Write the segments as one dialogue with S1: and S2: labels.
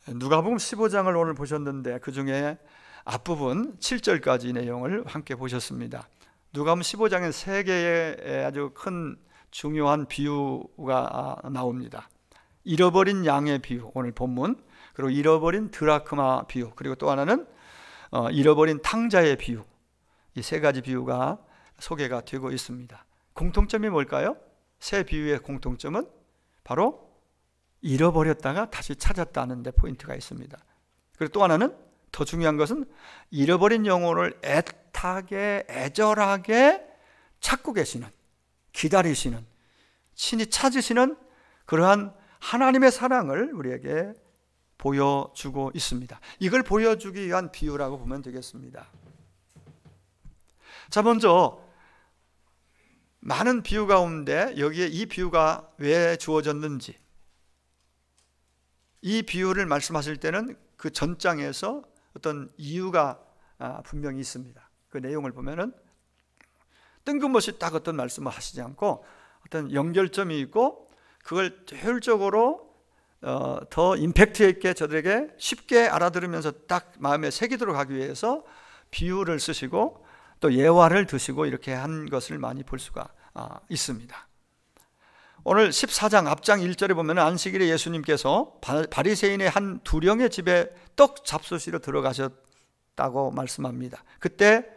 S1: 누가복음 15장을 오늘 보셨는데 그 중에 앞부분 7절까지 내용을 함께 보셨습니다. 누가복음 15장엔 세 개의 아주 큰 중요한 비유가 나옵니다. 잃어버린 양의 비유, 오늘 본문, 그리고 잃어버린 드라크마 비유, 그리고 또 하나는 잃어버린 탕자의 비유. 이 세 가지 비유가 소개가 되고 있습니다. 공통점이 뭘까요? 세 비유의 공통점은 바로 잃어버렸다가 다시 찾았다는 데 포인트가 있습니다. 그리고 또 하나는 더 중요한 것은 잃어버린 영혼을 애타게 애절하게 찾고 계시는, 기다리시는, 친히 찾으시는 그러한 하나님의 사랑을 우리에게 보여주고 있습니다. 이걸 보여주기 위한 비유라고 보면 되겠습니다. 자, 먼저 많은 비유 가운데 여기에 이 비유가 왜 주어졌는지, 이 비유를 말씀하실 때는 그 전장에서 어떤 이유가 분명히 있습니다. 그 내용을 보면은 뜬금없이 딱 어떤 말씀을 하시지 않고 어떤 연결점이 있고 그걸 효율적으로 더 임팩트 있게 저들에게 쉽게 알아들으면서 딱 마음에 새기도록 하기 위해서 비유를 쓰시고 또 예화를 드시고 이렇게 한 것을 많이 볼 수가 있습니다. 오늘 14장 앞장 1절에 보면 안식일에 예수님께서 바리새인의 한 두령의 집에 떡 잡수시러 들어가셨다고 말씀합니다. 그때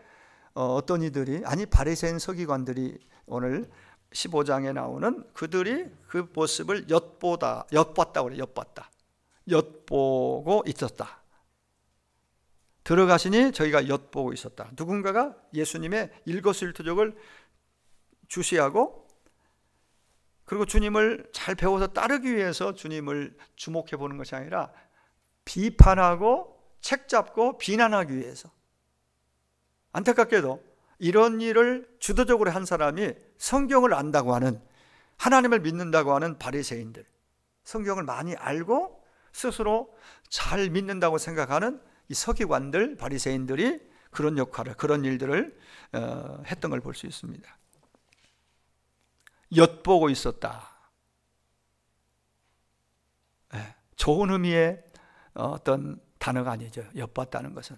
S1: 어떤 이들이, 아니 바리새인 서기관들이 오늘 15장에 나오는 그들이 그 모습을 엿봤다고 그래요. 엿보고 있었다. 들어가시니 저희가 엿보고 있었다. 누군가가 예수님의 일거수일투족을 주시하고 그리고 주님을 잘 배워서 따르기 위해서 주님을 주목해 보는 것이 아니라 비판하고 책잡고 비난하기 위해서, 안타깝게도 이런 일을 주도적으로 한 사람이 성경을 안다고 하는, 하나님을 믿는다고 하는 바리새인들, 성경을 많이 알고 스스로 잘 믿는다고 생각하는 이 서기관들, 바리새인들이 그런 역할을, 그런 일들을 했던 걸 볼 수 있습니다. 엿보고 있었다. 좋은 의미의 어떤 단어가 아니죠. 엿봤다는 것은.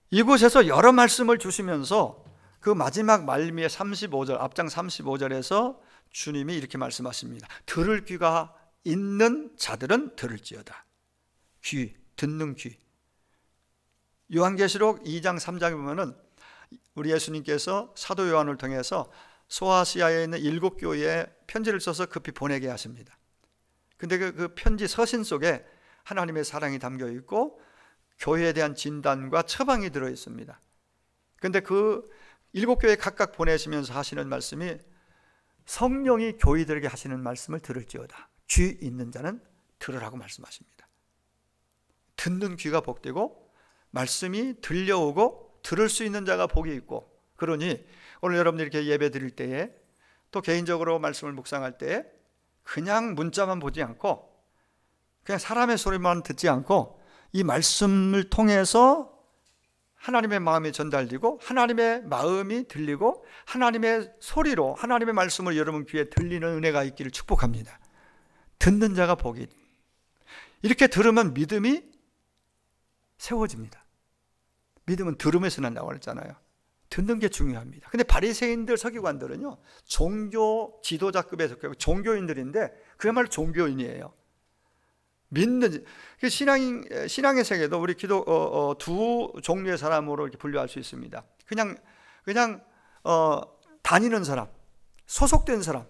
S1: 이곳에서 여러 말씀을 주시면서 그 마지막 말미에 35절, 앞장 35절에서 주님이 이렇게 말씀하십니다. 들을 귀가 있는 자들은 들을지어다. 귀, 듣는 귀. 요한계시록 2장 3장에 보면은 우리 예수님께서 사도 요한을 통해서 소아시아에 있는 7교회에 편지를 써서 급히 보내게 하십니다. 근데 그 편지 서신 속에 하나님의 사랑이 담겨 있고 교회에 대한 진단과 처방이 들어 있습니다. 근데 그 7교회 각각 보내시면서 하시는 말씀이 성령이 교회들에게 하시는 말씀을 들을지어다. 귀 있는 자는 들으라고 말씀하십니다. 듣는 귀가 복되고 말씀이 들려오고 들을 수 있는 자가 복이 있고, 그러니 오늘 여러분들이 이렇게 예배 드릴 때에 또 개인적으로 말씀을 묵상할 때에 그냥 문자만 보지 않고 그냥 사람의 소리만 듣지 않고 이 말씀을 통해서 하나님의 마음이 전달되고 하나님의 마음이 들리고 하나님의 소리로 하나님의 말씀을 여러분 귀에 들리는 은혜가 있기를 축복합니다. 듣는 자가 복이, 이렇게 들으면 믿음이 세워집니다. 믿음은 들음에서 난다고 그랬잖아요. 듣는 게 중요합니다. 근데 바리새인들, 서기관들은요, 종교 지도자급에 속하고 종교인들인데 그야말로 종교인이에요. 믿는, 신앙의 세계도 우리 두 종류의 사람으로 이렇게 분류할 수 있습니다. 그냥 다니는 사람, 소속된 사람,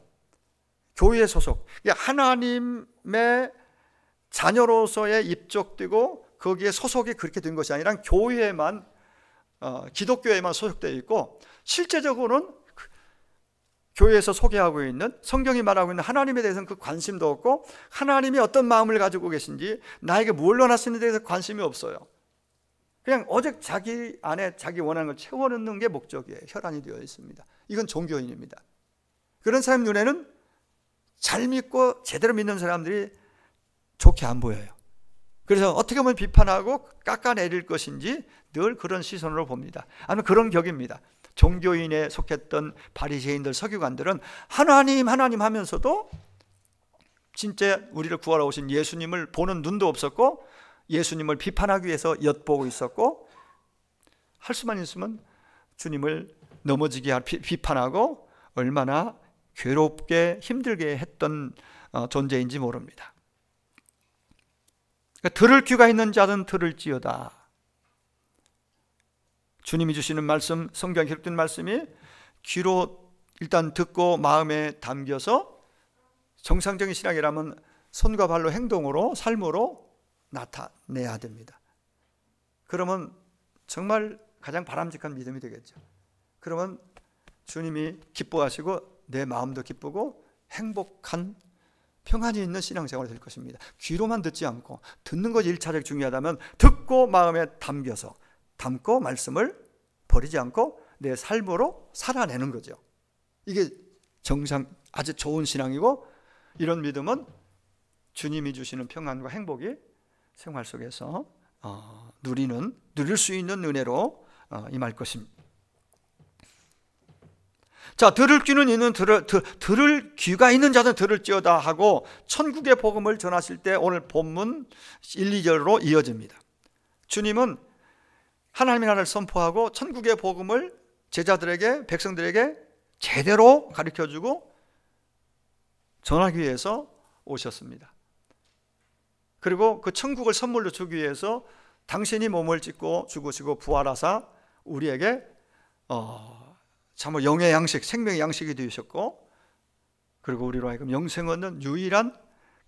S1: 교회에 소속, 하나님의 자녀로서의 입적되고 거기에 소속이 그렇게 된 것이 아니라 교회에만, 기독교에만 소속되어 있고 실제적으로는 교회에서 소개하고 있는, 성경이 말하고 있는 하나님에 대해서는 그 관심도 없고 하나님이 어떤 마음을 가지고 계신지, 나에게 뭘 원하시는 데 대해서 관심이 없어요. 그냥 오직 자기 안에 자기 원하는 걸 채워넣는 게 목적이에요. 혈안이 되어 있습니다. 이건 종교인입니다. 그런 사람 눈에는 잘 믿고 제대로 믿는 사람들이 좋게 안 보여요. 그래서 어떻게 보면 비판하고 깎아내릴 것인지 늘 그런 시선으로 봅니다. 아마 그런 격입니다. 종교인에 속했던 바리새인들, 서기관들은 하나님 하면서도 진짜 우리를 구하러 오신 예수님을 보는 눈도 없었고 예수님을 비판하기 위해서 엿보고 있었고, 할 수만 있으면 주님을 넘어지게 비판하고 얼마나 괴롭게 힘들게 했던 존재인지 모릅니다. 그러니까 들을 귀가 있는 자는 들을지어다. 주님이 주시는 말씀, 성경에 기록된 말씀이 귀로 일단 듣고 마음에 담겨서 정상적인 신앙이라면 손과 발로, 행동으로, 삶으로 나타내야 됩니다. 그러면 정말 가장 바람직한 믿음이 되겠죠. 그러면 주님이 기뻐하시고 내 마음도 기쁘고 행복한 평안이 있는 신앙생활이 될 것입니다. 귀로만 듣지 않고, 듣는 것이 1차적 중요하다면 듣고 마음에 담고 말씀을 버리지 않고 내 삶으로 살아내는 거죠. 이게 아주 좋은 신앙이고, 이런 믿음은 주님이 주시는 평안과 행복이 생활 속에서 누릴 수 있는 은혜로 임할 것입니다. 자, 들을 귀가 있는 자는 들을지어다 하고 천국의 복음을 전하실 때 오늘 본문 1, 2절로 이어집니다. 주님은 하나님의 나라를 선포하고 천국의 복음을 제자들에게, 백성들에게 제대로 가르쳐주고 전하기 위해서 오셨습니다. 그리고 그 천국을 선물로 주기 위해서 당신이 몸을 찢고 죽으시고 부활하사 우리에게 참으로 영의 양식, 생명의 양식이 되셨고, 그리고 우리로 하여금 영생 얻는 유일한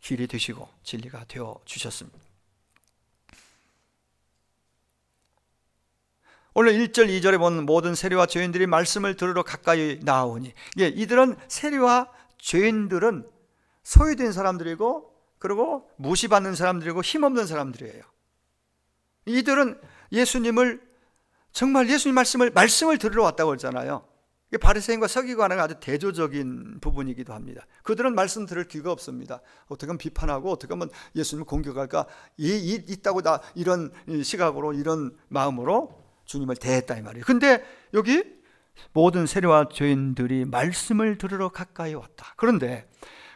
S1: 길이 되시고 진리가 되어 주셨습니다. 오늘 1절, 2절에 보는 모든 세리와 죄인들이 말씀을 들으러 가까이 나아오니, 이들은 세리와 죄인들은 소외된 사람들이고, 그리고 무시받는 사람들이고 힘없는 사람들이에요. 이들은 정말 예수님 말씀을 들으러 왔다고 했잖아요. 바리새인과 서기관은 아주 대조적인 부분이기도 합니다. 그들은 말씀 들을 귀가 없습니다. 어떻게 하면 비판하고, 어떻게 하면 예수님을 공격할까, 있다고 이런 시각으로, 이런 마음으로 주님을 대했다 이 말이에요. 근데 여기 모든 세리와 죄인들이 말씀을 들으러 가까이 왔다. 그런데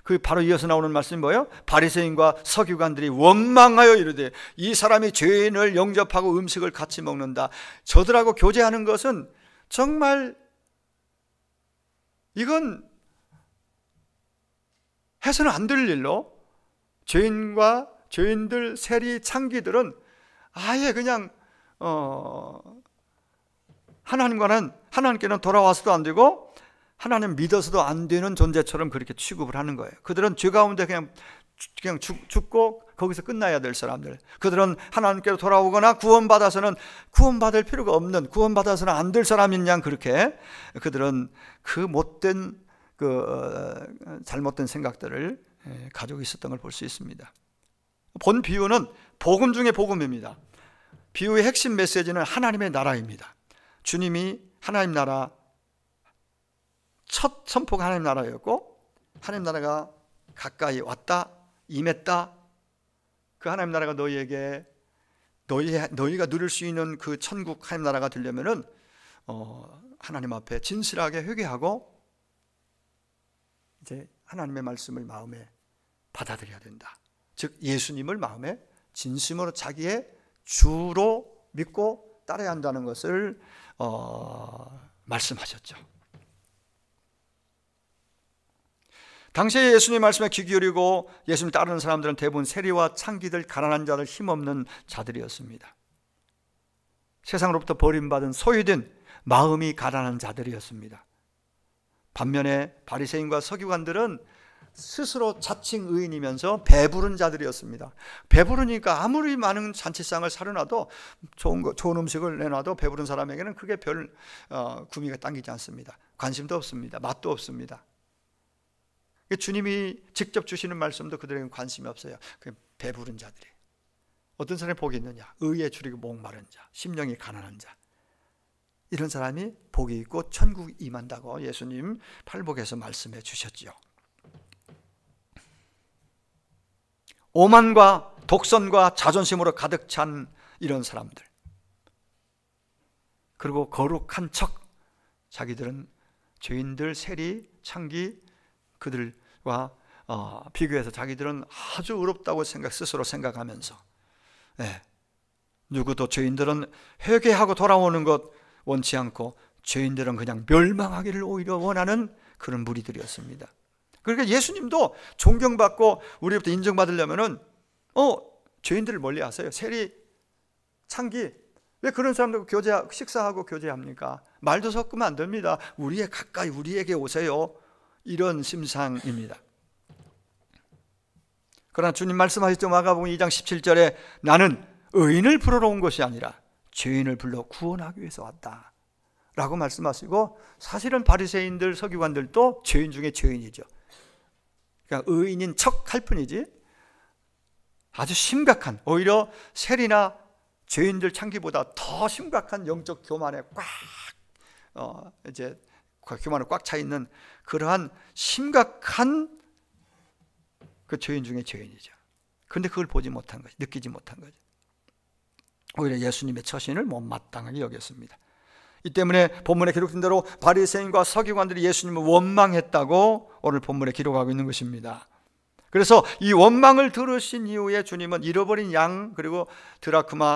S1: 그 바로 이어서 나오는 말씀이 뭐예요? 바리새인과 서기관들이 원망하여 이르되 이 사람이 죄인을 영접하고 음식을 같이 먹는다. 저들하고 교제하는 것은 정말 이건 해서는 안 될 일로, 죄인들, 세리, 창기들은 아예 그냥 하나님께는 돌아와서도 안 되고 하나님 믿어서도 안 되는 존재처럼 그렇게 취급을 하는 거예요. 그들은 죄 가운데 그냥 죽고 거기서 끝나야 될 사람들. 그들은 하나님께로 돌아오거나 구원받아서는 구원받을 필요가 없는, 구원받아서는 안 될 사람인 양, 그렇게 그들은 잘못된 생각들을 가지고 있었던 걸 볼 수 있습니다. 본 비유는 복음 중에 복음입니다. 비유의 핵심 메시지는 하나님의 나라입니다. 주님이 하나님 나라, 첫 선포가 하나님 나라였고, 하나님 나라가 가까이 왔다, 임했다. 그 하나님 나라가 너희가 누릴 수 있는 그 천국 하나님 나라가 되려면은 하나님 앞에 진실하게 회개하고 이제 하나님의 말씀을 마음에 받아들여야 된다. 즉 예수님을 마음에 진심으로 자기의 주로 믿고 따라야 한다는 것을 말씀하셨죠. 당시에 예수님 말씀에 귀 기울이고 예수님 따르는 사람들은 대부분 세리와 창기들, 가난한 자들, 힘없는 자들이었습니다. 세상으로부터 버림받은 소외된 마음이 가난한 자들이었습니다. 반면에 바리새인과 서기관들은 스스로 자칭 의인이면서 배부른 자들이었습니다. 배부르니까 아무리 많은 잔치상을 차려놔도, 좋은 음식을 내놔도 배부른 사람에게는 그게 별 구미가 당기지 않습니다. 관심도 없습니다. 맛도 없습니다. 주님이 직접 주시는 말씀도 그들에게는 관심이 없어요. 배부른 자들이. 어떤 사람이 복이 있느냐? 의에 줄이고 목마른 자, 심령이 가난한 자. 이런 사람이 복이 있고 천국이 임한다고 예수님 팔복에서 말씀해 주셨지요. 오만과 독선과 자존심으로 가득 찬 이런 사람들, 그리고 거룩한 척, 자기들은 죄인들, 세리, 창기, 그들과 비교해서 자기들은 아주 의롭다고 스스로 생각하면서, 누구도 죄인들은 회개하고 돌아오는 것 원치 않고 죄인들은 그냥 멸망하기를 오히려 원하는 그런 무리들이었습니다. 그러니까 예수님도 존경받고 우리부터 인정받으려면은 죄인들을 멀리하세요. 세리, 창기, 왜 그런 사람들 식사하고 교제합니까? 말도 섞으면 안 됩니다. 우리에게 오세요. 이런 심상입니다. 그러나 주님 말씀하셨죠. 마가복음 2장 17절에 나는 의인을 부르러 온 것이 아니라 죄인을 불러 구원하기 위해서 왔다 라고 말씀하시고, 사실은 바리새인들, 서기관들도 죄인 중에 죄인이죠. 그러니까 의인인 척 할 뿐이지 아주 심각한, 오히려 세리나 죄인들 창기보다 더 심각한 영적 교만에 교만에 꽉 차 있는 그러한 심각한 그 죄인 중에 죄인이죠. 그런데 그걸 보지 못한 거죠. 느끼지 못한 거죠. 오히려 예수님의 처신을 못마땅하게 여겼습니다. 이 때문에 본문에 기록된 대로 바리새인과 서기관들이 예수님을 원망했다고 오늘 본문에 기록하고 있는 것입니다. 그래서 이 원망을 들으신 이후에 주님은 잃어버린 양, 그리고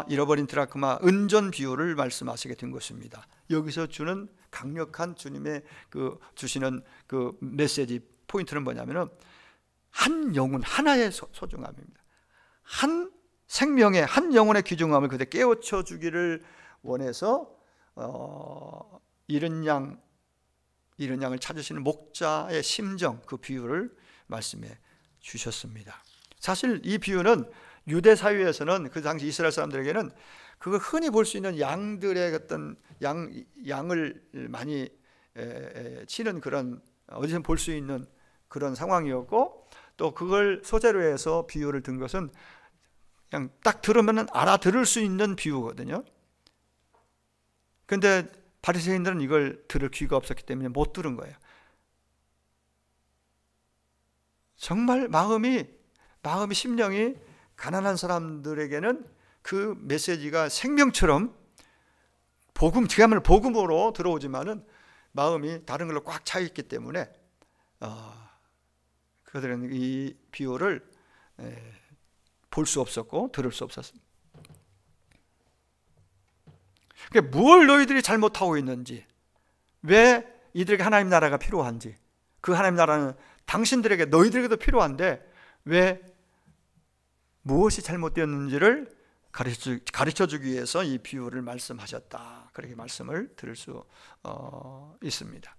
S1: 잃어버린 드라크마, 은전 비유를 말씀하시게 된 것입니다. 여기서 주는 강력한 주님의 주시는 그 메시지 포인트는 뭐냐면은 한 영혼 하나의 소중함입니다. 한 생명의, 한 영혼의 귀중함을 그때 깨우쳐 주기를 원해서 잃은 양을 찾으시는 목자의 심정, 그 비유를 말씀해 주셨습니다. 사실 이 비유는 유대 사회에서는, 그 당시 이스라엘 사람들에게는 그걸 흔히 볼 수 있는 양들의 어떤 양을 많이 치는 그런, 어디서 볼 수 있는 그런 상황이었고, 또 그걸 소재로 해서 비유를 든 것은 그냥 딱 들으면 알아들을 수 있는 비유거든요. 그런데 바리새인들은 이걸 들을 귀가 없었기 때문에 못 들은 거예요. 정말 마음이 심령이 가난한 사람들에게는 그 메시지가 생명처럼 그야말로 복음으로 들어오지만은 마음이 다른 걸로 꽉 차 있기 때문에 그들은 이 비유를 볼 수 없었고 들을 수 없었습니다. 그러니까 뭘 너희들이 잘못하고 있는지, 왜 이들에게 하나님 나라가 필요한지, 그 하나님 나라는 당신들에게, 너희들에게도 필요한데 왜 무엇이 잘못되었는지를 가르쳐 주기 위해서 이 비유를 말씀하셨다, 그렇게 말씀을 들을 수 있습니다.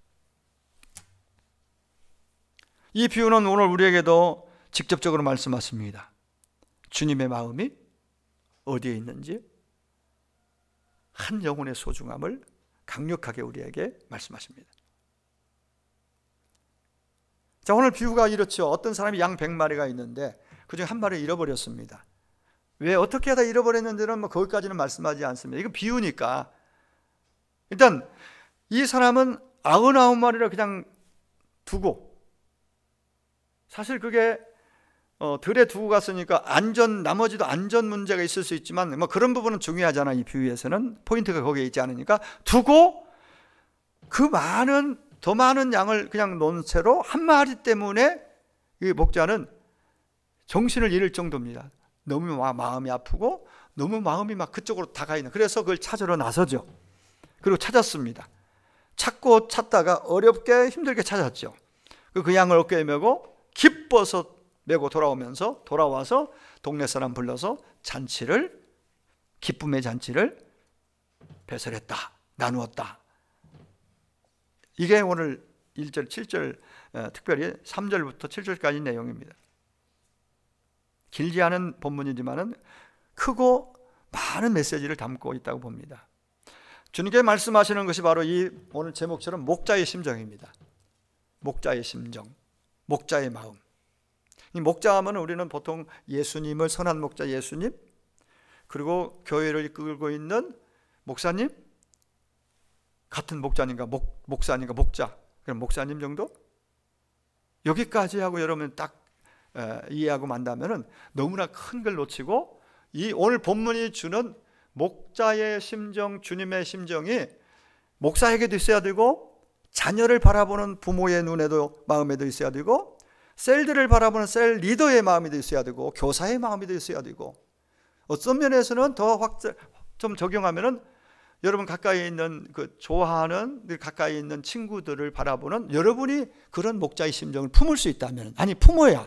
S1: 이 비유는 오늘 우리에게도 직접적으로 말씀하십니다. 주님의 마음이 어디에 있는지, 한 영혼의 소중함을 강력하게 우리에게 말씀하십니다. 자, 오늘 비유가 이렇죠. 어떤 사람이 양 100마리가 있는데 그중에 한 마리를 잃어버렸습니다. 왜 어떻게 하다 잃어버렸는지는 거기까지는 말씀하지 않습니다. 이거 비유니까. 일단 이 사람은 99마리를 그냥 두고, 사실 그게 들에 두고 갔으니까 나머지도 안전 문제가 있을 수 있지만 그런 부분은 중요하잖아. 이 비유에서는 포인트가 거기에 있지 않으니까 두고 더 많은 양을 그냥 놓은 채로 한 마리 때문에 이 목자는 정신을 잃을 정도입니다. 너무 마음이 아프고 너무 마음이 그쪽으로 다가 있는, 그래서 그걸 찾으러 나서죠. 그리고 찾았습니다. 찾다가 어렵게 힘들게 찾았죠. 그 양을 어깨에 메고 기뻐서 메고 돌아와서 동네 사람 불러서 기쁨의 잔치를 배설했다, 나누었다. 이게 오늘 1절, 7절, 특별히 3절부터 7절까지 내용입니다. 길지 않은 본문이지만은 크고 많은 메시지를 담고 있다고 봅니다. 주님께 말씀하시는 것이 바로 이 오늘 제목처럼 목자의 심정입니다. 목자의 심정, 목자의 마음. 이 목자 하면 우리는 보통 예수님을, 선한 목자 예수님, 그리고 교회를 이끌고 있는 목사님, 같은 목자님과 목사님과 목자, 그럼 목사님 정도? 여기까지 하고 여러분 딱 이해하고 만다면은 너무나 큰 걸 놓치고, 이 오늘 본문이 주는 목자의 심정, 주님의 심정이 목사에게도 있어야 되고, 자녀를 바라보는 부모의 눈에도, 마음에도 있어야 되고, 셀들을 바라보는 셀 리더의 마음이 있어야 되고 교사의 마음이 있어야 되고, 어떤 면에서는 좀 적용하면은 여러분 가까이 있는 좋아하는 가까이 있는 친구들을 바라보는 여러분이 그런 목자의 심정을 품을 수 있다면, 아니 품어야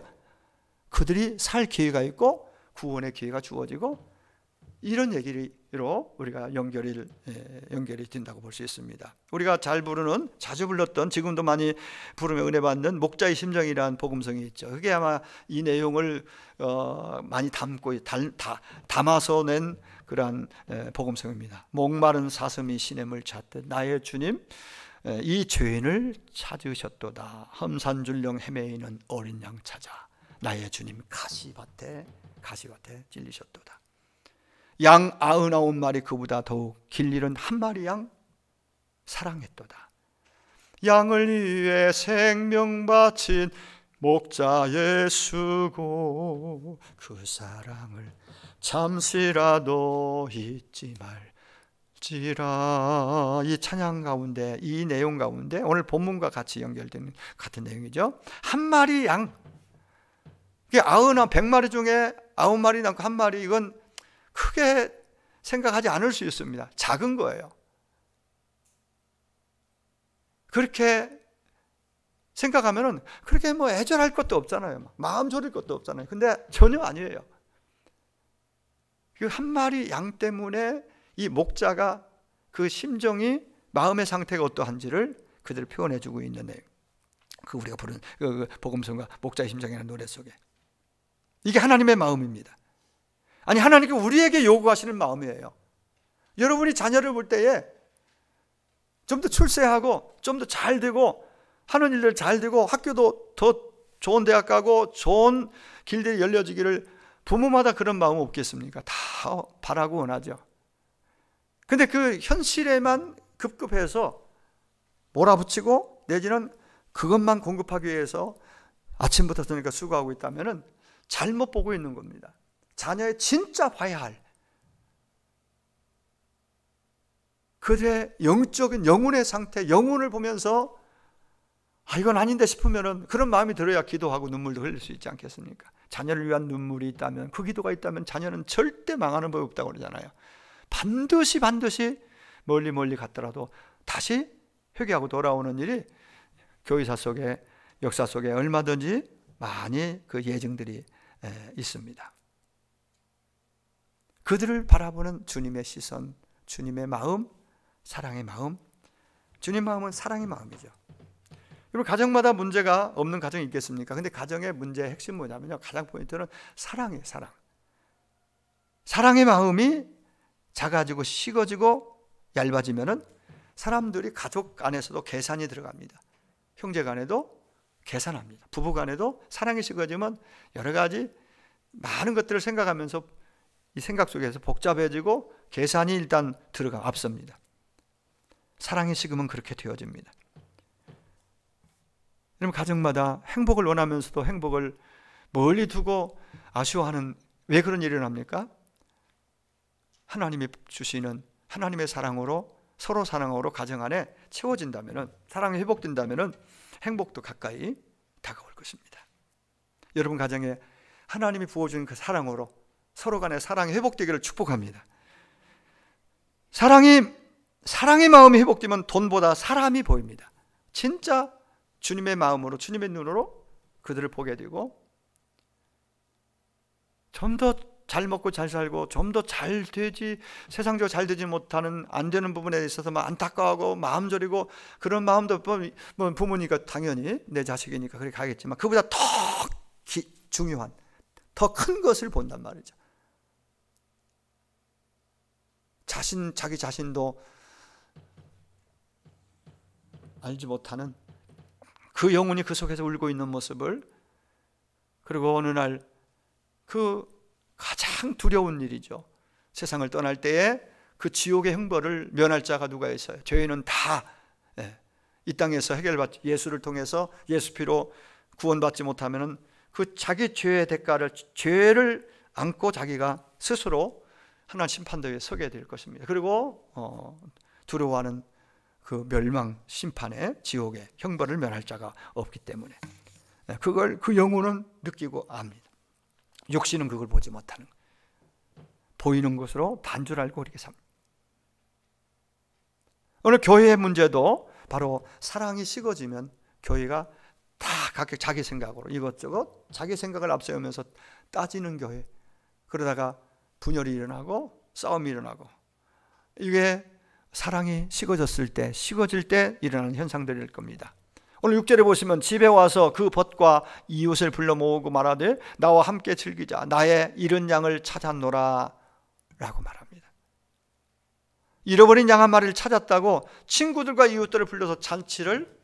S1: 그들이 살 기회가 있고 구원의 기회가 주어지고, 이런 얘기로 우리가 연결이 된다고 볼 수 있습니다. 우리가 잘 부르는, 자주 불렀던, 지금도 많이 부르며 은혜 받는 목자의 심정이라는 복음성이 있죠. 그게 아마 이 내용을 많이 담아서 낸 그러한 복음성입니다. 목마른 사슴이 시냇을 찾듯 나의 주님 이 죄인을 찾으셨도다. 험산줄령 헤매이는 어린 양 찾아 나의 주님 가시밭에 찔리셨도다. 양 99마리 그보다 더욱 길 잃은 한 마리 양 사랑했도다. 양을 위해 생명 바친 목자 예수고 그 사랑을 잠시라도 잊지 말지라. 이 찬양 가운데, 이 내용 가운데 오늘 본문과 같이 연결되는 같은 내용이죠. 한 마리 양, 이게 100마리 중에 9마리 남고 한 마리, 이건 크게 생각하지 않을 수 있습니다. 작은 거예요. 그렇게 생각하면은 그렇게 애절할 것도 없잖아요. 마음 졸일 것도 없잖아요. 근데 전혀 아니에요. 그 한 마리 양 때문에 이 목자가 그 심정이, 마음의 상태가 어떠한지를 그대로 표현해 주고 있는 내용. 우리가 부르는 그 복음성과 목자의 심정이라는 노래 속에 이게 하나님의 마음입니다. 아니, 하나님께 우리에게 요구하시는 마음이에요. 여러분이 자녀를 볼 때에 좀 더 출세하고 좀 더 잘 되고 하는 일들 잘 되고 학교도 더 좋은 대학 가고 좋은 길들이 열려지기를 부모마다 그런 마음 없겠습니까? 다 바라고 원하죠. 근데 그 현실에만 급급해서 몰아붙이고 내지는 그것만 공급하기 위해서 아침부터 저녁까지 수고하고 있다면 잘못 보고 있는 겁니다. 자녀의 진짜 봐야 할 그들의 영적인 영혼의 상태, 영혼을 보면서 이건 아닌데 싶으면 그런 마음이 들어야 기도하고 눈물도 흘릴 수 있지 않겠습니까? 자녀를 위한 눈물이 있다면, 그 기도가 있다면 자녀는 절대 망하는 법이 없다고 그러잖아요. 반드시 멀리 갔더라도 다시 회개하고 돌아오는 일이 교회사 속에, 역사 속에 얼마든지 많이 그 예증들이 있습니다. 그들을 바라보는 주님의 시선, 주님의 마음, 사랑의 마음. 주님 마음은 사랑의 마음이죠. 여러분, 가정마다 문제가 없는 가정이 있겠습니까? 근데 가정의 문제의 핵심 뭐냐면요, 가장 포인트는 사랑이에요. 사랑의 마음이 작아지고 식어지고 얇아지면은 사람들이 가족 안에서도 계산이 들어갑니다. 형제 간에도 계산합니다. 부부 간에도 사랑이 식어지면 여러 가지 많은 것들을 생각하면서 이 생각 속에서 복잡해지고 계산이 일단 앞섭니다. 사랑이 식으면 그렇게 되어집니다. 여러분, 가정마다 행복을 원하면서도 행복을 멀리 두고 아쉬워하는, 왜 그런 일이 일어납니까? 하나님이 주시는 하나님의 사랑으로, 서로 사랑으로 가정 안에 채워진다면, 사랑이 회복된다면 행복도 가까이 다가올 것입니다. 여러분 가정에 하나님이 부어주는 그 사랑으로 서로 간의 사랑이 회복되기를 축복합니다. 사랑의 마음이 회복되면 돈보다 사람이 보입니다. 진짜 주님의 마음으로, 주님의 눈으로 그들을 보게 되고, 좀 더 잘 먹고 잘 살고 좀 더 잘 되지, 세상적으로 잘 되지 못하는, 안 되는 부분에 있어서 안타까워하고 마음 졸이고, 그런 마음도 부모니까 당연히 내 자식이니까 그렇게 가겠지만 그보다 더 중요한, 더 큰 것을 본단 말이죠. 자기 자신도 알지 못하는 그 영혼이 그 속에서 울고 있는 모습을, 그리고 어느 날 그 가장 두려운 일이죠. 세상을 떠날 때에 그 지옥의 형벌을 면할 자가 누가 있어요? 죄인은 다 이 땅에서 해결받지, 예수를 통해서 예수 피로 구원받지 못하면은 그 자기 죄의 대가를, 죄를 안고 자기가 스스로 하나님 심판대에 서게 될 것입니다. 그리고 두려워하는 그 멸망 심판의 지옥의 형벌을 면할 자가 없기 때문에 그걸 그 영혼은 느끼고 압니다. 육신은 그걸 보지 못하는 거예요. 보이는 것으로 단줄 알고 이렇게 삽니다. 오늘 교회의 문제도 바로 사랑이 식어지면 교회가 다 각각 자기 생각으로 이것저것 자기 생각을 앞세우면서 따지는 교회, 그러다가 분열이 일어나고 싸움이 일어나고, 이게 사랑이 식어질 때 일어나는 현상들일 겁니다. 오늘 6절에 보시면 집에 와서 그 벗과 이웃을 불러 모으고 말하되 나와 함께 즐기자, 나의 잃은 양을 찾았노라 라고 말합니다. 잃어버린 양 한 마리를 찾았다고 친구들과 이웃들을 불러서 잔치를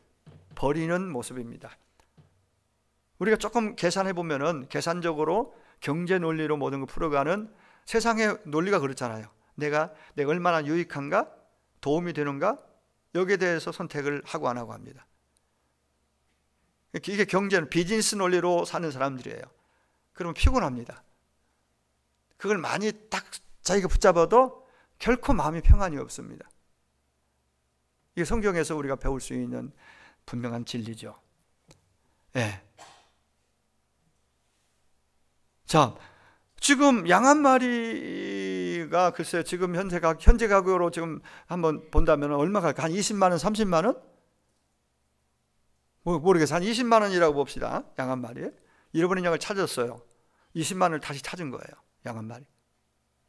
S1: 벌이는 모습입니다. 우리가 조금 계산해 보면은 계산적으로 경제 논리로 모든 걸 풀어가는 세상의 논리가 그렇잖아요. 내가 얼마나 유익한가, 도움이 되는가, 여기에 대해서 선택을 하고 안 하고 합니다. 이게 경제는 비즈니스 논리로 사는 사람들이에요. 그러면 피곤합니다. 그걸 많이 딱 자기가 붙잡아도 결코 마음이 평안이 없습니다. 이게 성경에서 우리가 배울 수 있는 분명한 진리죠. 예. 자, 지금 양 한 마리가 글쎄 지금 현재 가격으로 지금 한번 본다면 얼마가 갈까? 한 20만 원, 30만 원? 모르겠어요. 한 20만 원이라고 봅시다. 양 한 마리에. 잃어버린 양을 찾았어요. 20만 원을 다시 찾은 거예요. 양 한 마리.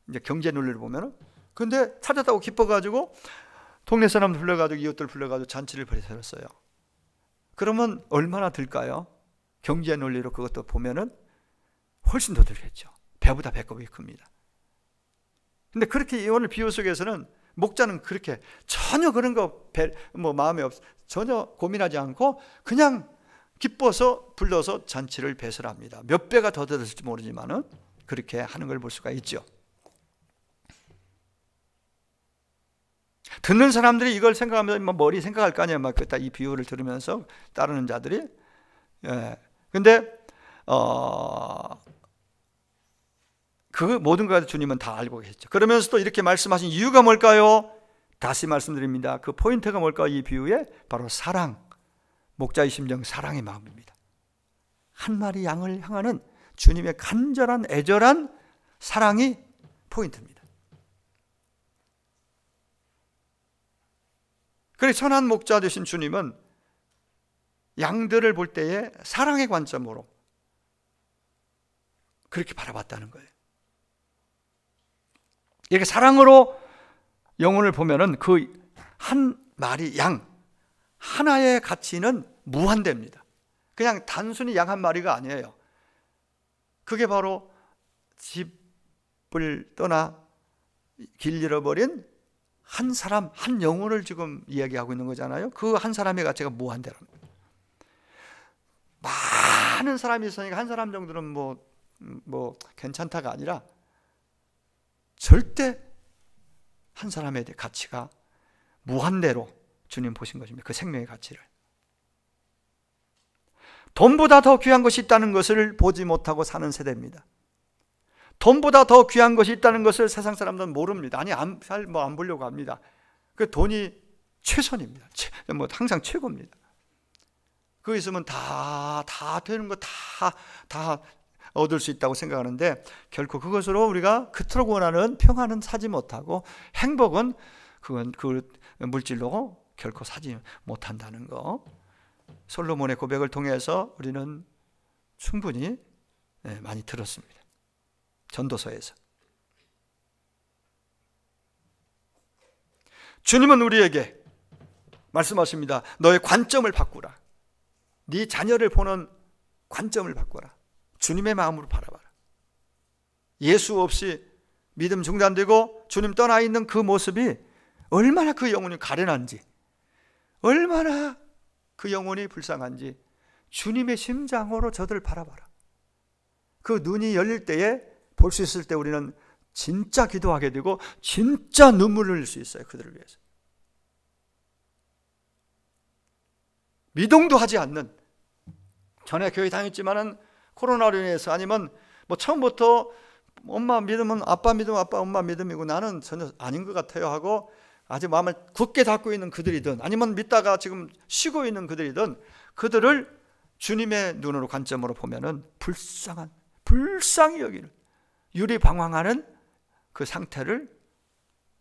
S1: 이제 경제 논리를 보면은. 근데 찾았다고 기뻐가지고 동네 사람들 불러가지고 이웃들 불러가지고 잔치를 벌였어요. 그러면 얼마나 들까요? 경제 논리로 그것도 보면은 훨씬 더 들겠죠. 배보다 배꼽이 큽니다. 근데 그렇게 오늘 비유 속에서는 목자는 그렇게 전혀 그런 거 마음에 전혀 고민하지 않고 그냥 기뻐서 불러서 잔치를 배설합니다. 몇 배가 더 들었을지 모르지만은 그렇게 하는 걸 볼 수가 있죠. 듣는 사람들이 이걸 생각하면서 머리 생각할 거 아니에요. 막 이 비유를 들으면서 따르는 자들이. 예. 근데 그 모든 것을 주님은 다 알고 계시죠. 그러면서도 이렇게 말씀하신 이유가 뭘까요? 다시 말씀드립니다. 그 포인트가 뭘까요? 이 비유에 바로 사랑, 목자의 심정, 사랑의 마음입니다. 한 마리 양을 향하는 주님의 간절한 애절한 사랑이 포인트입니다. 그래서 선한 목자 되신 주님은 양들을 볼 때에 사랑의 관점으로 그렇게 바라봤다는 거예요. 이렇게 사랑으로 영혼을 보면은 그 한 마리 양 하나의 가치는 무한대입니다. 그냥 단순히 양 한 마리가 아니에요. 그게 바로 집을 떠나 길 잃어버린 한 사람, 한 영혼을 지금 이야기하고 있는 거잖아요. 그 한 사람의 가치가 무한대랍니다. 많은 사람이 있으니까 한 사람 정도는 뭐 괜찮다가 아니라 절대 한 사람의 가치가 무한대로 주님 보신 것입니다. 그 생명의 가치를. 돈보다 더 귀한 것이 있다는 것을 보지 못하고 사는 세대입니다. 돈보다 더 귀한 것이 있다는 것을 세상 사람들은 모릅니다. 아니, 안 보려고 합니다. 그 돈이 최선입니다. 항상 최고입니다. 그거 있으면 다 되는 거 다 얻을 수 있다고 생각하는데 결코 그것으로 우리가 그토록 원하는 평안은 사지 못하고 행복은 그건 그 물질로 결코 사지 못한다는 거. 솔로몬의 고백을 통해서 우리는 충분히 많이 들었습니다. 전도서에서. 주님은 우리에게 말씀하십니다. 너의 관점을 바꾸라. 네 자녀를 보는 관점을 바꾸라. 주님의 마음으로 바라봐라. 예수 없이 믿음 중단되고 주님 떠나 있는 그 모습이 얼마나 그 영혼이 가련한지, 얼마나 그 영혼이 불쌍한지 주님의 심장으로 저들을 바라봐라. 그 눈이 열릴 때에 볼 수 있을 때 우리는 진짜 기도하게 되고 진짜 눈물을 흘릴 수 있어요. 그들을 위해서. 미동도 하지 않는, 전에 교회 다녔지만은 코로나로 인해서 아니면 처음부터 엄마 믿으면 아빠 믿으면 아빠, 엄마 믿음이고 나는 전혀 아닌 것 같아요 하고 아주 마음을 굳게 닫고 있는 그들이든 아니면 믿다가 지금 쉬고 있는 그들이든 그들을 주님의 눈으로 관점으로 보면은 불쌍히 여기는, 유리방황하는 그 상태를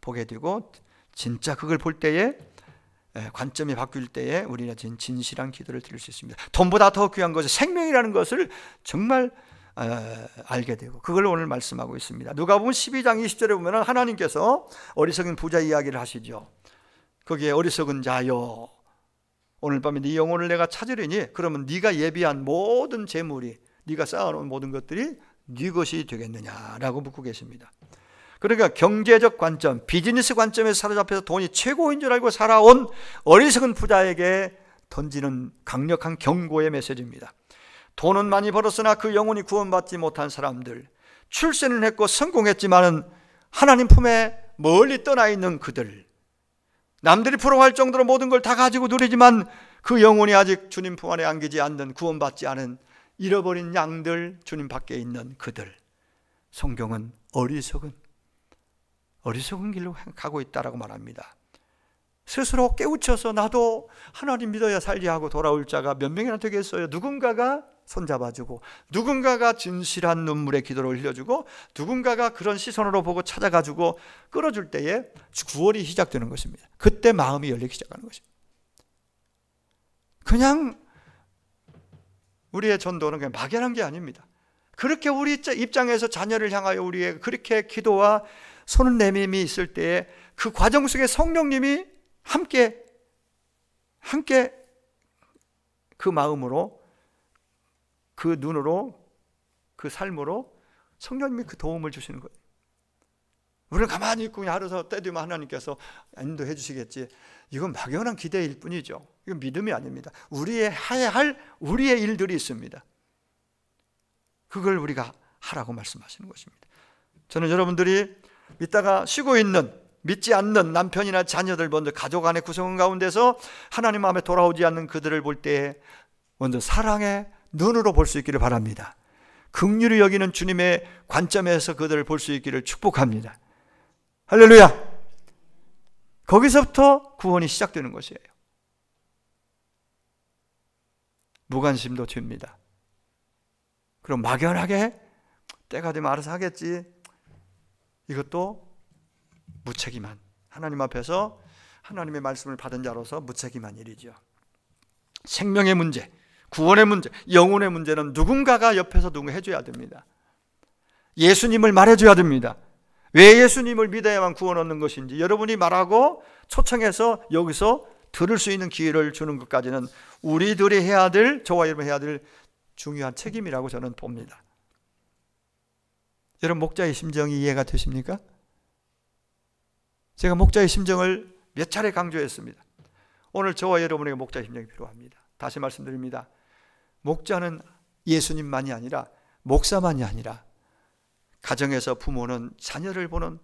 S1: 보게 되고, 진짜 그걸 볼 때에, 관점이 바뀔 때에 우리가 진실한 기도를 드릴 수 있습니다. 돈보다 더 귀한 것은 생명이라는 것을 정말 알게 되고, 그걸 오늘 말씀하고 있습니다. 누가복음 12장 20절에 보면 하나님께서 어리석은 부자 이야기를 하시죠. 거기에 어리석은 자여, 오늘 밤에 네 영혼을 내가 찾으리니 그러면 네가 예비한 모든 재물이, 네가 쌓아놓은 모든 것들이 네 것이 되겠느냐라고 묻고 계십니다. 그러니까 경제적 관점, 비즈니스 관점에서 사로잡혀서 돈이 최고인 줄 알고 살아온 어리석은 부자에게 던지는 강력한 경고의 메시지입니다. 돈은 많이 벌었으나 그 영혼이 구원받지 못한 사람들, 출세는 했고 성공했지만은 하나님 품에 멀리 떠나 있는 그들, 남들이 부러워할 정도로 모든 걸 다 가지고 누리지만 그 영혼이 아직 주님 품 안에 안기지 않는, 구원받지 않은 잃어버린 양들, 주님 밖에 있는 그들, 성경은 어리석은 길로 가고 있다라고 말합니다. 스스로 깨우쳐서 나도 하나님 믿어야 살리 하고 돌아올 자가 몇 명이나 되겠어요. 누군가가 손잡아주고, 누군가가 진실한 눈물의 기도를 흘려주고, 누군가가 그런 시선으로 보고 찾아가지고 끌어줄 때에 구원이 시작되는 것입니다. 그때 마음이 열리기 시작하는 것입니다. 그냥 우리의 전도는 그냥 막연한 게 아닙니다. 그렇게 우리 입장에서 자녀를 향하여 우리의 그렇게 기도와 손을 내밈이 있을 때에 그 과정 속에 성령님이 함께 그 마음으로, 그 눈으로, 그 삶으로 성령님이 그 도움을 주시는 거예요. 우리는 가만히 있고 그냥 알아서 때되면 하나님께서 인도해 주시겠지, 이건 막연한 기대일 뿐이죠. 이건 믿음이 아닙니다. 우리의 해야 할 우리의 일들이 있습니다. 그걸 우리가 하라고 말씀하시는 것입니다. 저는 여러분들이 믿다가 쉬고 있는, 믿지 않는 남편이나 자녀들, 먼저 가족 안의 구성 가운데서 하나님 마음에 돌아오지 않는 그들을 볼 때 먼저 사랑의 눈으로 볼 수 있기를 바랍니다. 긍휼히 여기는 주님의 관점에서 그들을 볼 수 있기를 축복합니다. 할렐루야! 거기서부터 구원이 시작되는 것이에요. 무관심도 죄입니다. 그럼 막연하게 때가 되면 알아서 하겠지, 이것도 무책임한, 하나님 앞에서 하나님의 말씀을 받은 자로서 무책임한 일이죠. 생명의 문제, 구원의 문제, 영혼의 문제는 누군가가 옆에서 누군가 해줘야 됩니다. 예수님을 말해줘야 됩니다. 왜 예수님을 믿어야만 구원 얻는 것인지 여러분이 말하고 초청해서 여기서 들을 수 있는 기회를 주는 것까지는 우리들이 해야 될, 저와 여러분이 해야 될 중요한 책임이라고 저는 봅니다. 여러분, 목자의 심정이 이해가 되십니까? 제가 목자의 심정을 몇 차례 강조했습니다. 오늘 저와 여러분에게 목자의 심정이 필요합니다. 다시 말씀드립니다. 목자는 예수님만이 아니라, 목사만이 아니라, 가정에서 부모는 자녀를 보는,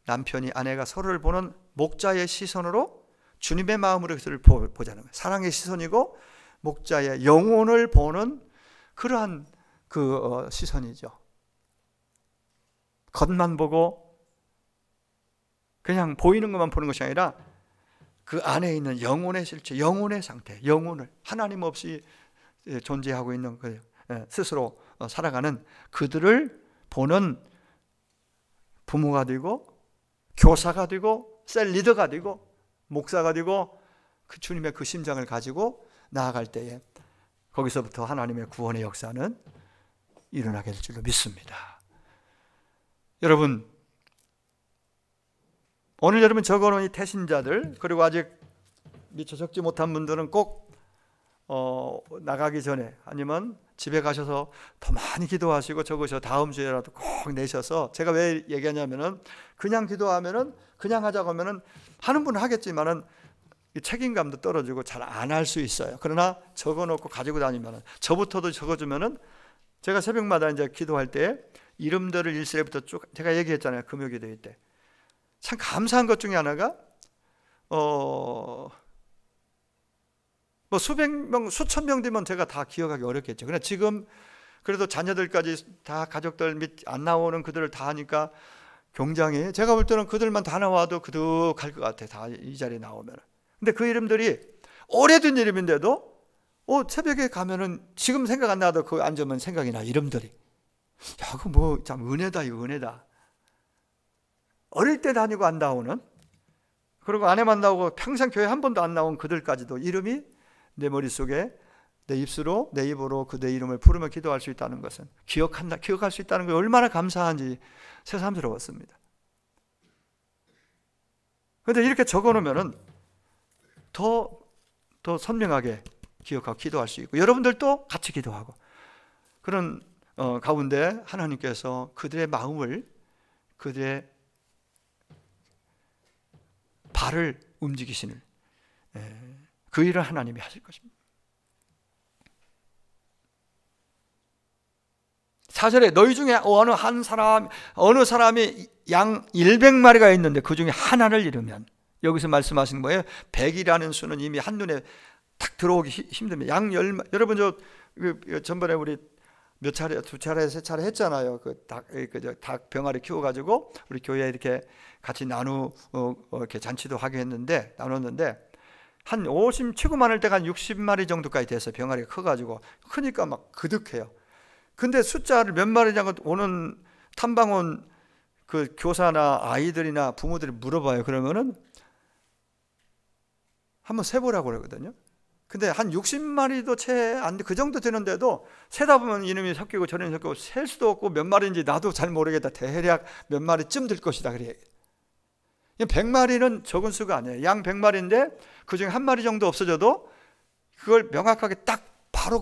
S1: 남편이 아내가 서로를 보는 목자의 시선으로 주님의 마음으로 그들을 보자는 거예요. 사랑의 시선이고 목자의 영혼을 보는 그러한 시선이죠. 겉만 보고 그냥 보이는 것만 보는 것이 아니라 그 안에 있는 영혼의 실체, 영혼의 상태, 영혼을 하나님 없이 존재하고 있는 그 스스로 살아가는 그들을 보는 부모가 되고, 교사가 되고, 셀 리더가 되고, 목사가 되고, 그 주님의 그 심장을 가지고 나아갈 때에 거기서부터 하나님의 구원의 역사는 일어나게 될 줄로 믿습니다. 여러분, 오늘 여러분 적어놓은 이 태신자들, 그리고 아직 미처 적지 못한 분들은 꼭 나가기 전에 아니면 집에 가셔서 더 많이 기도하시고 적으셔 다음 주에라도 꼭 내셔서, 제가 왜 얘기하냐면은 그냥 기도하면은, 그냥 하자고 하면은 하는 분은 하겠지만은 이 책임감도 떨어지고 잘 안 할 수 있어요. 그러나 적어놓고 가지고 다니면은, 저부터도 적어주면은, 제가 새벽마다 이제 기도할 때 이름들을 1세부터 쭉 제가 얘기했잖아요. 금요기도회 때. 참 감사한 것 중에 하나가 뭐 수백 명, 수천 명 되면 제가 다 기억하기 어렵겠죠. 그러나 지금 그래도 자녀들까지 다 가족들 및 안 나오는 그들을 다 하니까 굉장히, 제가 볼 때는 그들만 다 나와도 그득할 것 같아요. 다 이 자리에 나오면. 근데 그 이름들이 오래된 이름인데도 새벽에 가면은 지금 생각 안 나도 거기 앉으면 생각이 나. 이름들이. 야, 그거 뭐 참 은혜다, 이거 은혜다. 어릴 때 다니고 안 나오는, 그리고 아내만 나오고 평생 교회 한 번도 안 나온 그들까지도 이름이 내 머릿속에, 내 입으로 그들의 이름을 부르며 기도할 수 있다는 것은, 기억할 수 있다는 게 얼마나 감사한지 새삼스러웠습니다. 그런데 이렇게 적어놓으면은 더 선명하게 기억하고 기도할 수 있고, 여러분들도 같이 기도하고, 그런 가운데 하나님께서 그들의 마음을, 그들의 발을 움직이시는 그 일을 하나님이 하실 것입니다. 4절에 너희 중에 어느 사람이 양 100마리가 있는데 그 중에 하나를 잃으면, 여기서 말씀하시는 거예요. 100이라는 수는 이미 한눈에 딱 들어오기 힘듭니다. 양 10마리. 여러분 전번에 우리 몇 차례, 2차례, 3차례 했잖아요. 닭 병아리 키워가지고 우리 교회에 이렇게 같이 이렇게 잔치도 하게 했는데, 나눴는데, 한 50, 최고 많을 때가 한 60마리 정도까지 돼서 병아리가 커가지고, 크니까 막 그득해요. 근데 숫자를 몇 마리냐고 오는 탐방 온 그 교사나 아이들이나 부모들이 물어봐요. 그러면은 한번 세보라고 그러거든요. 근데 한 60마리도 채 안 돼. 그 정도 되는데도 세다 보면 이놈이 섞이고 저놈이 섞이고 셀 수도 없고 몇 마리인지 나도 잘 모르겠다. 대략 몇 마리쯤 될 것이다. 그래. 100마리는 적은 수가 아니에요. 양 100마리인데 그중에 한 마리 정도 없어져도 그걸 명확하게 딱 바로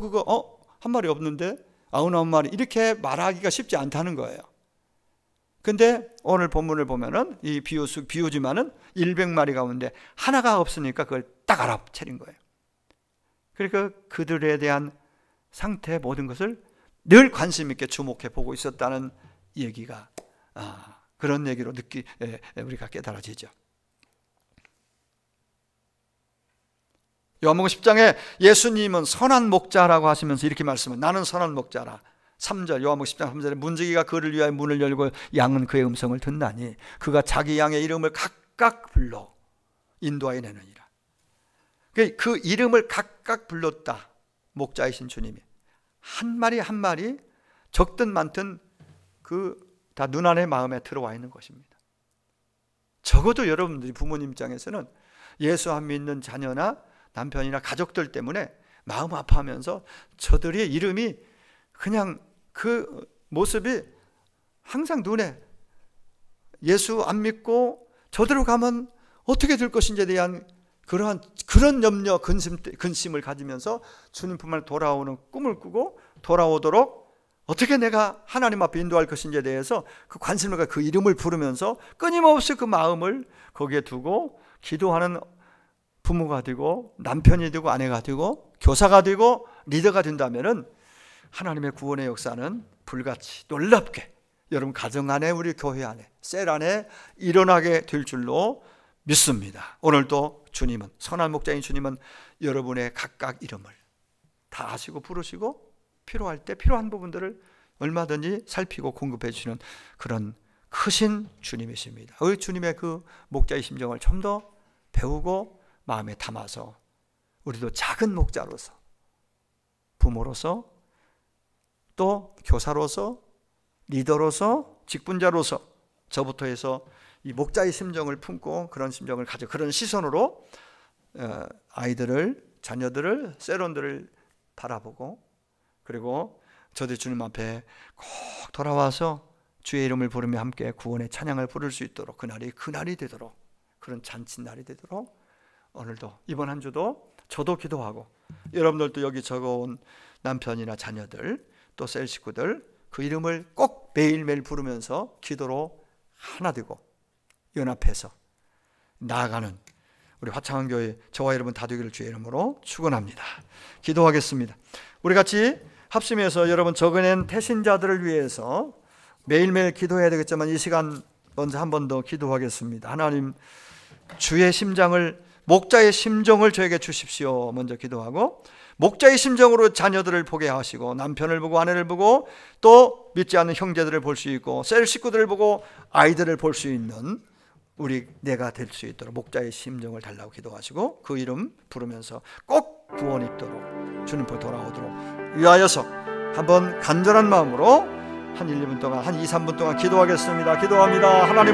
S1: 한 마리 없는데 99마리 이렇게 말하기가 쉽지 않다는 거예요. 근데 오늘 본문을 보면은 이 비유지만은 100마리 가운데 하나가 없으니까 그걸 딱 알아차린 거예요. 그러니까 그들에 대한 상태 모든 것을 늘 관심 있게 주목해 보고 있었다는 얘기가, 그런 얘기로 우리가 깨달아지죠. 요한복음 10장에 예수님은 선한 목자라고 하시면서 이렇게 말씀을, 나는 선한 목자라. 3절, 요한복음 10장 3절에 문지기가 그를 위하여 문을 열고 양은 그의 음성을 듣나니 그가 자기 양의 이름을 각각 불러 인도하여 내느니라. 그 이름을 각각 불렀다. 목자이신 주님이 한 마리 한 마리 적든 많든 다 눈안의 마음에 들어와 있는 것입니다. 적어도 여러분들이 부모님 입장에서는 예수 안 믿는 자녀나 남편이나 가족들 때문에 마음 아파하면서 저들의 이름이 그냥 그 모습이 항상 눈에, 예수 안 믿고 저대로 가면 어떻게 될 것인지에 대한 그런 염려, 근심을 가지면서 주님 품에 돌아오는 꿈을 꾸고 돌아오도록 어떻게 내가 하나님 앞에 인도할 것인지에 대해서 그 관심과 그 이름을 부르면서 끊임없이 그 마음을 거기에 두고 기도하는 부모가 되고 남편이 되고 아내가 되고 교사가 되고 리더가 된다면은 하나님의 구원의 역사는 불같이 놀랍게 여러분 가정 안에, 우리 교회 안에, 셀 안에 일어나게 될 줄로 믿습니다. 오늘도 주님은, 선한 목자인 주님은 여러분의 각각 이름을 다 아시고 부르시고 필요할 때 필요한 부분들을 얼마든지 살피고 공급해 주시는 그런 크신 주님이십니다. 주님의 그 목자의 심정을 좀 더 배우고 마음에 담아서 우리도 작은 목자로서, 부모로서, 또 교사로서, 리더로서, 직분자로서 저부터 해서 이 목자의 심정을 품고 그런 심정을 가지고 그런 시선으로 아이들을, 자녀들을, 세론들을 바라보고, 그리고 저들 주님 앞에 꼭 돌아와서 주의 이름을 부르며 함께 구원의 찬양을 부를 수 있도록 그날이 되도록, 그런 잔칫날이 되도록 오늘도 이번 한 주도 저도 기도하고 여러분들도 여기 적어온 남편이나 자녀들 또 셀 식구들 그 이름을 꼭 매일매일 부르면서 기도로 하나 되고 연합해서 나아가는 우리 화창한교회 저와 여러분 다 되기를 주의 이름으로 축원합니다. 기도하겠습니다. 우리 같이 합심해서 여러분 적어낸 태신자들을 위해서 매일매일 기도해야 되겠지만 이 시간 먼저 한 번 더 기도하겠습니다. 하나님, 주의 심장을, 목자의 심정을 저에게 주십시오. 먼저 기도하고 목자의 심정으로 자녀들을 보게 하시고 남편을 보고 아내를 보고 또 믿지 않는 형제들을 볼 수 있고 셀 식구들을 보고 아이들을 볼 수 있는 내가 될 수 있도록 목자의 심정을 달라고 기도하시고 그 이름 부르면서 꼭 구원 입도록 주님 앞에 돌아오도록 위하여서 한번 간절한 마음으로 한 1, 2분 동안, 한 2, 3분 동안 기도하겠습니다. 기도합니다. 하나님